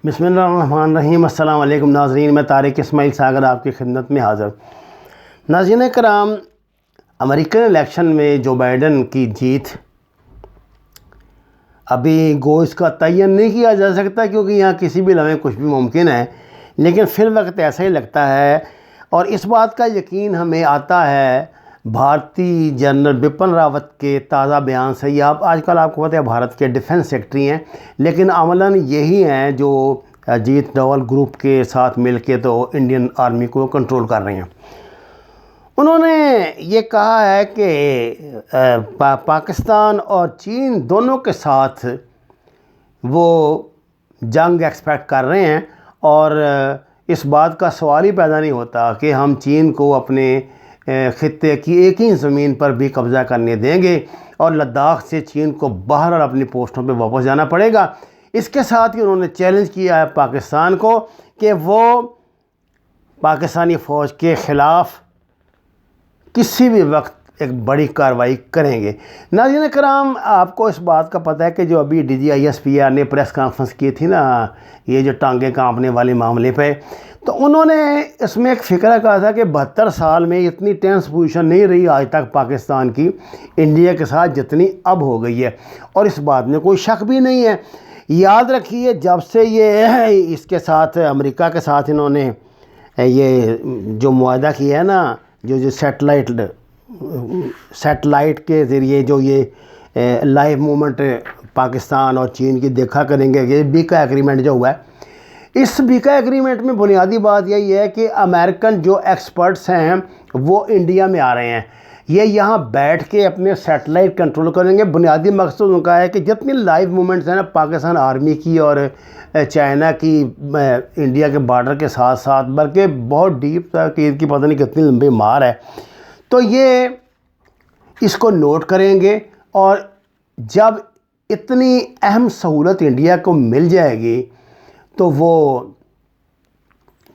بسم اللہ الرحمن الرحیم۔ السلام علیکم ناظرین، میں طارق اسماعیل ساگر آپ کی خدمت میں حاضر۔ ناظرین کرام، امریکن الیکشن میں جو بائیڈن کی جیت ابھی اس کا تعین نہیں کیا جا سکتا، کیونکہ یہاں کسی بھی لمحے کچھ بھی ممکن ہے، لیکن فی الوقت ایسا ہی لگتا ہے۔ اور اس بات کا یقین ہمیں آتا ہے بھارتی جنرل بپن راوت کے تازہ بیان سے۔ یہ آج کل آپ کو پتہ ہے بھارت کے ڈیفنس سیکرٹری ہیں، لیکن عملاً یہی ہیں جو اجیت ڈوول گروپ کے ساتھ مل کے تو انڈین آرمی کو کنٹرول کر رہے ہیں۔ انہوں نے یہ کہا ہے کہ پاکستان اور چین دونوں کے ساتھ وہ جنگ ایکسپیکٹ کر رہے ہیں، اور اس بات کا سوال ہی پیدا نہیں ہوتا کہ ہم چین کو اپنے خطے کی ایک ہی زمین پر بھی قبضہ کرنے دیں گے، اور لداخ سے چین کو باہر اور اپنی پوسٹوں پہ واپس جانا پڑے گا۔ اس کے ساتھ ہی انہوں نے چیلنج کیا ہے پاکستان کو کہ وہ پاکستانی فوج کے خلاف کسی بھی وقت ایک بڑی کارروائی کریں گے۔ ناظرین کرام، آپ کو اس بات کا پتہ ہے کہ جو ابھی D G I S P R نے پریس کانفرنس کی تھی نا، یہ جو ٹانگیں کانپنے والے معاملے پہ، تو انہوں نے اس میں ایک فکرہ کہا تھا کہ 72 سال میں اتنی ٹینس پوزیشن نہیں رہی آج تک پاکستان کی انڈیا کے ساتھ جتنی اب ہو گئی ہے، اور اس بات میں کوئی شک بھی نہیں ہے۔ یاد رکھیے، جب سے یہ اس کے ساتھ امریکہ کے ساتھ انہوں نے یہ جو معاہدہ کیا ہے نا، جو سیٹلائٹ کے ذریعے جو یہ لائیو مومنٹ پاکستان اور چین کی دیکھا کریں گے، یہ بیکا ایگریمنٹ جو ہوا ہے، اس بیکا ایگریمنٹ میں بنیادی بات یہی ہے کہ امریکن جو ایکسپرٹس ہیں وہ انڈیا میں آ رہے ہیں، یہ یہاں بیٹھ کے اپنے سیٹلائٹ کنٹرول کریں گے۔ بنیادی مقصد ان کا ہے کہ جتنی لائیو مومنٹس ہیں نا پاکستان آرمی کی اور چائنا کی انڈیا کے بارڈر کے ساتھ ساتھ، بلکہ بہت ڈیپ تک کی پتہ نہیں کتنی لمبی مار ہے، تو یہ اس کو نوٹ کریں گے، اور جب اتنی اہم سہولت انڈیا کو مل جائے گی تو وہ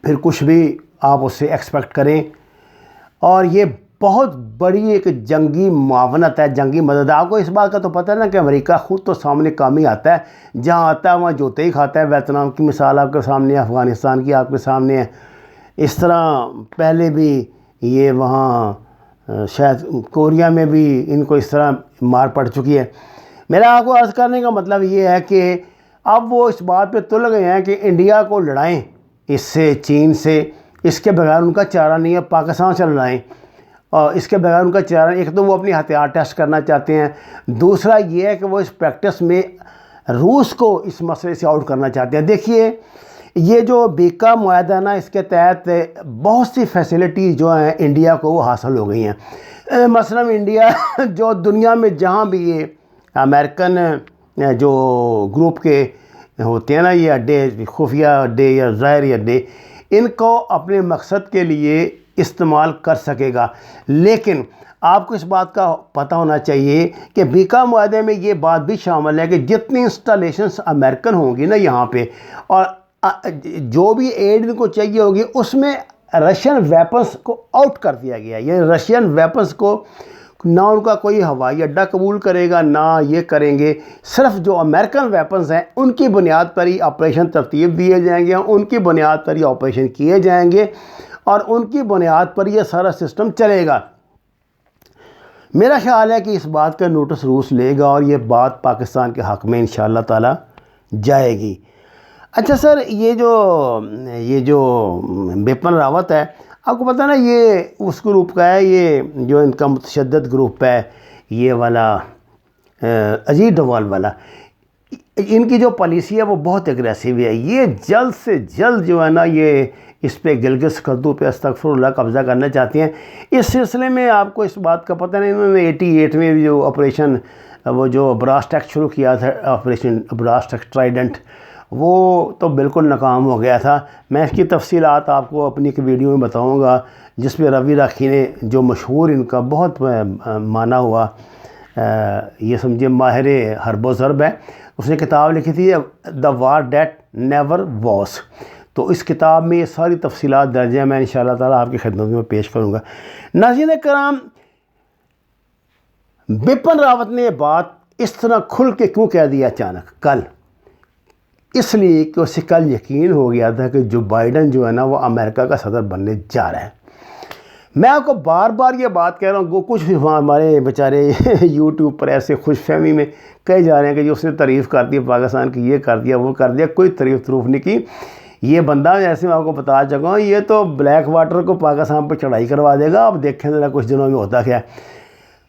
پھر کچھ بھی آپ اس سے ایکسپیکٹ کریں۔ اور یہ بہت بڑی ایک جنگی معاونت ہے، جنگی مدد ہے۔ آپ کو اس بات کا تو پتہ ہے نا کہ امریکہ خود تو سامنے کام ہی آتا ہے، جہاں آتا ہے وہاں جوتے ہی کھاتا ہے۔ ویتنام کی مثال آپ کے سامنے ہے، افغانستان کی آپ کے سامنے ہے، اس طرح پہلے بھی یہ وہاں شاید کوریا میں بھی ان کو اس طرح مار پڑ چکی ہے۔ میرا آپ کو عرض کرنے کا مطلب یہ ہے کہ اب وہ اس بات پہ تل گئے ہیں کہ انڈیا کو لڑائیں اس سے، چین سے، اس کے بغیر ان کا چارہ نہیں ہے۔ پاکستان سے لڑائیں اور اس کے بغیر ان کا چارہ، ایک تو وہ اپنی ہتھیار ٹیسٹ کرنا چاہتے ہیں، دوسرا یہ ہے کہ وہ اس پریکٹس میں روس کو اس مسئلے سے آؤٹ کرنا چاہتے ہیں۔ دیکھیے، یہ جو بیکا معاہدہ نا، اس کے تحت بہت سی فیسلٹیز جو ہیں انڈیا کو وہ حاصل ہو گئی ہیں۔ مثلا انڈیا جو دنیا میں جہاں بھی یہ امریکن جو گروپ کے ہوتے ہیں نا، یہ اڈے، خفیہ اڈے یا ظاہری اڈے، ان کو اپنے مقصد کے لیے استعمال کر سکے گا۔ لیکن آپ کو اس بات کا پتہ ہونا چاہیے کہ بیکا معاہدے میں یہ بات بھی شامل ہے کہ جتنی انسٹالیشنز امریکن ہوں گی نا یہاں پہ، اور جو بھی ایڈ ان کو چاہیے ہوگی، اس میں رشین ویپنز کو آؤٹ کر دیا گیا ہے۔ یہ رشین ویپنز کو نہ ان کا کوئی ہوائی اڈہ قبول کرے گا، نہ یہ کریں گے، صرف جو امریکن ویپنز ہیں ان کی بنیاد پر ہی آپریشن ترتیب دیے جائیں گے، ان کی بنیاد پر ہی آپریشن کیے جائیں گے، اور ان کی بنیاد پر یہ سارا سسٹم چلے گا۔ میرا خیال ہے کہ اس بات کا نوٹس روس لے گا، اور یہ بات پاکستان کے حق میں انشاءاللہ تعالی جائے گی۔ اچھا سر، یہ جو بپن راوت ہے، آپ کو پتہ نا یہ اس گروپ کا ہے، یہ جو ان کا متشدد گروپ ہے، یہ والا اجیت ڈوال والا، ان کی جو پالیسی ہے وہ بہت اگریسو ہے۔ یہ جلد سے جلد جو ہے نا، یہ اس پہ گلگت سکردو پہ استغفر اللہ قبضہ کرنا چاہتے ہیں۔ اس سلسلے میں آپ کو اس بات کا پتہ نہیں، انہوں نے 88 میں جو آپریشن، وہ جو براسٹ ایکٹ شروع کیا تھا، آپریشن براسٹ ایکٹ ٹرائیڈنٹ، وہ تو بالکل ناکام ہو گیا تھا۔ میں اس کی تفصیلات آپ کو اپنی ایک ویڈیو میں بتاؤں گا، جس میں روی راکھی نے، جو مشہور ان کا بہت مانا ہوا، یہ سمجھے ماہر حرب و ضرب ہے، اس نے کتاب لکھی تھی دا وار دیٹ نیور واز۔ تو اس کتاب میں یہ ساری تفصیلات درج ہیں، میں انشاءاللہ تعالیٰ آپ کی خدمت میں پیش کروں گا۔ ناظرین کرام، بپن راوت نے یہ بات اس طرح کھل کے کیوں کہہ دیا اچانک کل؟ اس لیے کہ اسے کل یقین ہو گیا تھا کہ جو بائیڈن جو ہے نا وہ امریکہ کا صدر بننے جا رہا ہے۔ میں آپ کو بار بار یہ بات کہہ رہا ہوں، کچھ ہمارے بیچارے یوٹیوب پر ایسے خوش فہمی میں کہے جا رہے ہیں کہ جو اس نے تعریف کر دی پاکستان کی، یہ کر دیا وہ کر دیا، کوئی تعریف نہیں کی۔ یہ بندہ جیسے میں آپ کو بتا چکا ہوں، یہ تو بلیک واٹر کو پاکستان پہ چڑھائی کروا دے گا۔ آپ دیکھیں ذرا کچھ دنوں میں ہوتا کیا ہے۔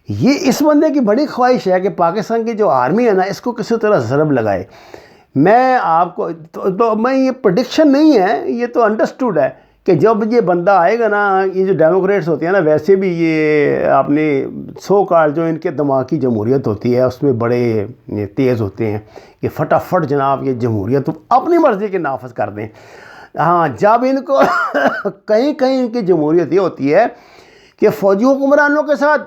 یہ اس بندے کی بڑی خواہش ہے کہ پاکستان کی جو آرمی ہے نا اس کو کسی طرح ضرب لگائے۔ میں آپ کو تو میں یہ پریڈکشن نہیں ہے، یہ تو انڈرسٹوڈ ہے کہ جب یہ بندہ آئے گا نا، یہ جو ڈیموکریٹس ہوتے ہیں نا ویسے بھی یہ اپنے سو کال جو ان کے دماغ کی جمہوریت ہوتی ہے اس میں بڑے تیز ہوتے ہیں کہ فٹافٹ جناب یہ جمہوریت اپنی مرضی کے نافذ کر دیں۔ ہاں، جب ان کو کہیں کہیں ان کی جمہوریت یہ ہوتی ہے کہ فوجی حکمرانوں کے ساتھ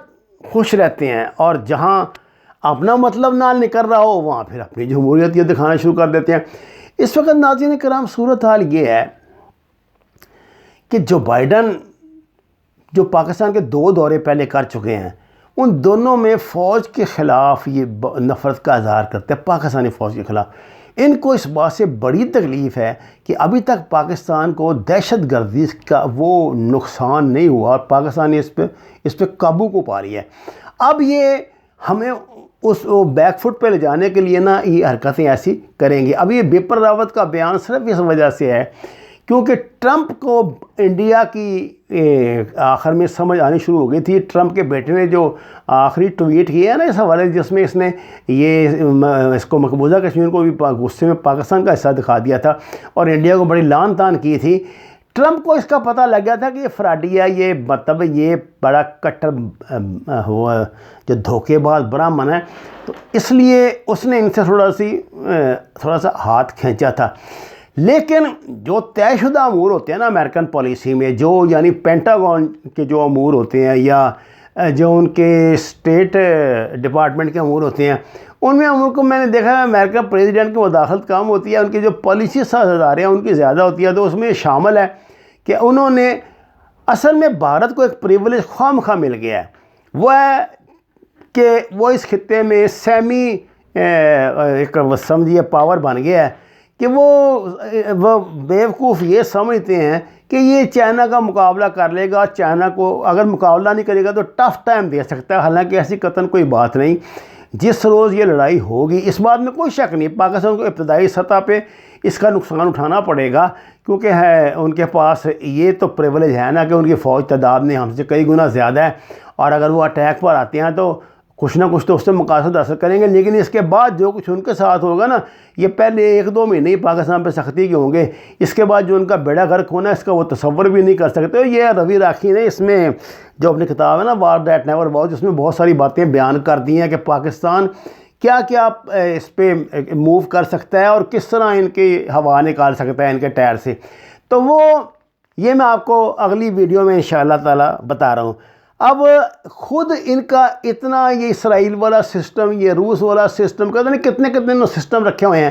خوش رہتے ہیں، اور جہاں اپنا مطلب نہ نکل رہا ہو وہاں پھر اپنی جمہوریت یہ دکھانا شروع کر دیتے ہیں۔ اس وقت ناظرین کرام صورتحال یہ ہے کہ جو بائیڈن جو پاکستان کے 2 دورے پہلے کر چکے ہیں، ان دونوں میں فوج کے خلاف یہ نفرت کا اظہار کرتے ہیں، پاکستانی فوج کے خلاف۔ ان کو اس بات سے بڑی تکلیف ہے کہ ابھی تک پاکستان کو دہشت گردی کا وہ نقصان نہیں ہوا، اور پاکستانی اس پہ قابو کو پا رہی ہے۔ اب یہ ہمیں اس بیک فٹ پہ لے جانے کے لیے نا یہ حرکتیں ایسی کریں گے۔ اب یہ بپر راوت کا بیان صرف اس وجہ سے ہے کیونکہ ٹرمپ کو انڈیا کی آخر میں سمجھ آنی شروع ہو گئی تھی۔ ٹرمپ کے بیٹے نے جو آخری ٹویٹ کیا ہے نا اس حوالے جس میں اس نے اس کو مقبوضہ کشمیر کو بھی غصے میں پاکستان کا حصہ دکھا دیا تھا اور انڈیا کو بڑی لعن طعن کی تھی، ٹرمپ کو اس کا پتہ لگ گیا تھا کہ یہ فراڈی ہے، یہ مطلب یہ بڑا کٹر ہوا جو دھوکے باز برہمن ہے، تو اس لیے اس نے ان سے تھوڑا سا ہاتھ کھینچا تھا۔ لیکن جو طے شدہ امور ہوتے ہیں نا امریکن پالیسی میں، جو یعنی پینٹاگون کے جو امور ہوتے ہیں یا جو ان کے اسٹیٹ ڈپارٹمنٹ کے امور ہوتے ہیں، ان میں امور کو میں نے دیکھا ہے امریکہ پریزیڈنٹ کی مداخلت کم ہوتی ہے، ان کی جو پالیسی سازاداریں ہیں ان کی زیادہ ہوتی ہے۔ تو اس میں شامل ہے کہ انہوں نے اصل میں بھارت کو ایک پریولیج خواہ مل گیا ہے، وہ ہے کہ وہ اس خطے میں سیمی ایک سمجھیے پاور بن گیا ہے کہ وہ بیوقوف یہ سمجھتے ہیں کہ یہ چائنا کا مقابلہ کر لے گا، چائنا کو اگر مقابلہ نہیں کرے گا تو ٹف ٹائم دے سکتا ہے۔ حالانکہ ایسی قطعاً کوئی بات نہیں، جس روز یہ لڑائی ہوگی اس بات میں کوئی شک نہیں، پاکستان کو ابتدائی سطح پہ اس کا نقصان اٹھانا پڑے گا، کیونکہ ہے ان کے پاس یہ تو پریولیج ہے نا کہ ان کی فوج تعداد میں ہم سے کئی گنا زیادہ ہے، اور اگر وہ اٹیک پر آتے ہیں تو کچھ نہ کچھ تو اس سے مقاصد حاصل کریں گے۔ لیکن اس کے بعد جو کچھ ان کے ساتھ ہوگا نا، یہ پہلے 1-2 مہینے ہی پاکستان پہ سختی کے ہوں گے، اس کے بعد جو ان کا بیڑا غرق ہونا اس کا وہ تصور بھی نہیں کر سکتے۔ یہ روی راکھی نے اس میں جو اپنی کتاب ہے نا وار دیٹ نیور واز، اس میں بہت ساری باتیں بیان کر دی ہیں کہ پاکستان کیا کیا اس پہ موو کر سکتا ہے اور کس طرح ان کی ہوا نکال سکتا ہے ان کے ٹائر سے۔ تو وہ یہ میں آپ کو اگلی ویڈیو میں انشاءاللہ تعالی بتا رہا ہوں۔ اب خود ان کا اتنا یہ اسرائیل والا سسٹم، یہ روس والا سسٹم، کہتے ہیں کتنے سسٹم رکھے ہوئے ہیں،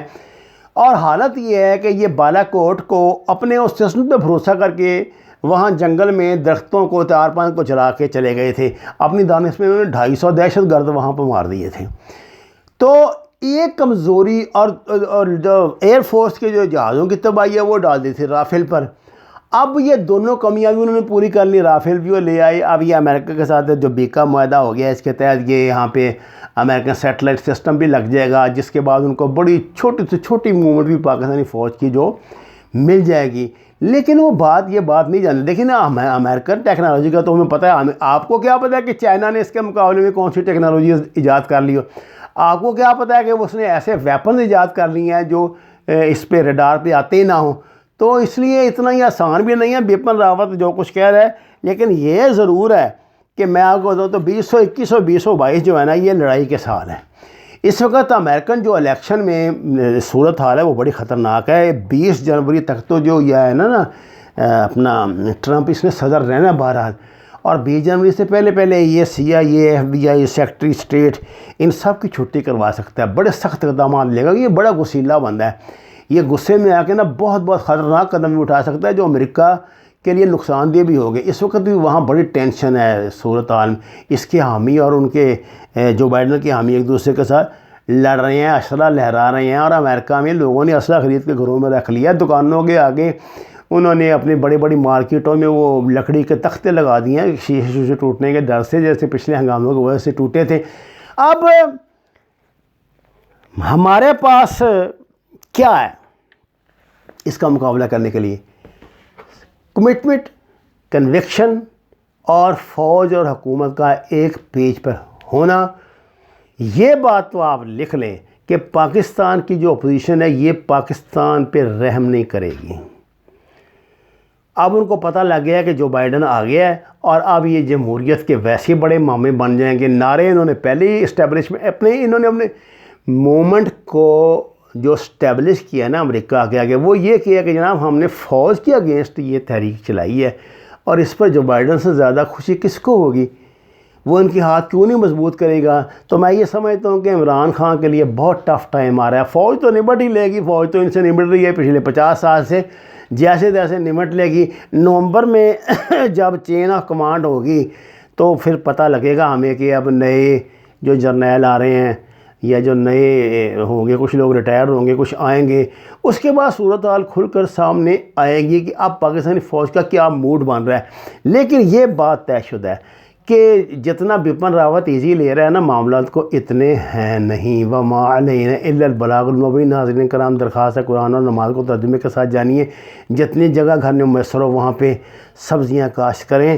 اور حالت یہ ہے کہ یہ بالا کوٹ کو اپنے اس سسٹم پہ بھروسہ کر کے وہاں جنگل میں درختوں کو تارپان کو جلا کے چلے گئے تھے، اپنی دانش میں انہوں نے 250 دہشت گرد وہاں پہ مار دیے تھے۔ تو یہ کمزوری اور جو ایئر فورس کے جو جہازوں کی تباہی ہے وہ ڈال دی تھی رافیل پر۔ اب یہ دونوں کمیاں بھی انہوں نے پوری کر لی، رافیل بھی وہ لے آئے۔ اب یہ امریکہ کے ساتھ جو بیکا معاہدہ ہو گیا اس کے تحت یہ یہاں پہ امریکن سیٹلائٹ سسٹم بھی لگ جائے گا، جس کے بعد ان کو بڑی چھوٹی سے چھوٹی موومنٹ بھی پاکستانی فوج کی جو مل جائے گی۔ لیکن وہ یہ بات نہیں جانتے۔ دیکھیں نا امریکن ٹیکنالوجی کا تو ہمیں پتہ ہے، آپ کو کیا پتہ ہے کہ چائنا نے اس کے مقابلے میں کون سی ٹیکنالوجی ایجاد کر لی ہو؟ آپ کو کیا پتہ ہے کہ اس نے ایسے ویپنز ایجاد کر لی ہیں جو اس پہ ریڈار پہ آتے ہی نہ ہوں؟ تو اس لیے اتنا ہی آسان بھی نہیں ہے بپن راوت جو کچھ کہہ رہا ہے۔ لیکن یہ ضرور ہے کہ میں آپ کو بتاؤں تو 2021 اور 2022 جو ہے نا یہ لڑائی کے سال ہیں۔ اس وقت امریکن جو الیکشن میں صورت حال ہے وہ بڑی خطرناک ہے۔ 20 جنوری تک تو جو یہ ہے نا اپنا ٹرمپ اس میں صدر رہنا بہرحال، اور 20 جنوری سے پہلے یہ CIA FBI سیکرٹری اسٹیٹ ان سب کی چھٹی کروا سکتا ہے، بڑے سخت اقدامات لے گا۔ یہ بڑا غسیلہ بندہ ہے، یہ غصے میں آ کے نا بہت خطرناک قدم بھی اٹھا سکتا ہے جو امریکہ کے لیے نقصان دہ بھی ہوگے۔ اس وقت بھی وہاں بڑی ٹینشن ہے صورتحال میں، اس کے حامی اور ان کے جو بائیڈن کے حامی ایک دوسرے کے ساتھ لڑ رہے ہیں، اسلحہ لہرا رہے ہیں، اور امریکہ میں لوگوں نے اسلحہ خرید کے گھروں میں رکھ لیا، دکانوں کے آگے انہوں نے اپنی بڑی بڑی مارکیٹوں میں وہ لکڑی کے تختے لگا دیے ہیں شیشے ٹوٹنے کے ڈر سے، جیسے پچھلے ہنگاموں کی وجہ سے ٹوٹے تھے۔ اب ہمارے پاس کیا ہے اس کا مقابلہ کرنے کے لیے؟ کمٹمنٹ، کنوکشن اور فوج اور حکومت کا ایک پیج پر ہونا۔ یہ بات تو آپ لکھ لیں کہ پاکستان کی جو اپوزیشن ہے یہ پاکستان پہ رحم نہیں کرے گی۔ اب ان کو پتہ لگ گیا کہ جو بائیڈن آ گیا ہے، اور اب یہ جمہوریت کے ویسے بڑے مامے بن جائیں گے۔ نعرے انہوں نے پہلے ہی اسٹیبلشمنٹ انہوں نے اپنے مومنٹ کو جو اسٹیبلش کیا نا امریکہ کے آگے، وہ یہ کیا کہ جناب ہم نے فوج کے اگینسٹ یہ تحریک چلائی ہے، اور اس پر جو بائیڈن سے زیادہ خوشی کس کو ہوگی؟ وہ ان کی ہاتھ کیوں نہیں مضبوط کرے گا؟ تو میں یہ سمجھتا ہوں کہ عمران خان کے لیے بہت ٹف ٹائم آ رہا ہے۔ فوج تو نمٹ ہی لے گی، فوج تو ان سے نمٹ رہی ہے پچھلے 50 سال سے، جیسے تیسے نمٹ لے گی۔ نومبر میں جب چین آف کمانڈ ہوگی تو پھر پتہ لگے گا ہمیں کہ اب نئے جو جرنیل آ رہے ہیں یا جو نئے ہوں گے، کچھ لوگ ریٹائر ہوں گے، کچھ آئیں گے، اس کے بعد صورتحال کھل کر سامنے آئے گی کہ اب پاکستانی فوج کا کیا موڈ بن رہا ہے۔ لیکن یہ بات طے شدہ ہے کہ جتنا بپن راوت ایزی لے رہا ہے نا معاملات کو، اتنے ہیں نہیں۔ وما علینا الا البلاغ المبین۔ ناظرین کرام، درخواست ہے قرآن اور نماز کو ترجمے کے ساتھ جانیے، جتنی جگہ گھر میں میسر ہو وہاں پہ سبزیاں کاشت کریں،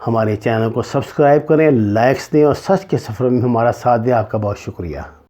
ہمارے چینل کو سبسکرائب کریں، لائکس دیں، اور سچ کے سفر میں ہمارا ساتھ دیں۔ آپ کا بہت شکریہ۔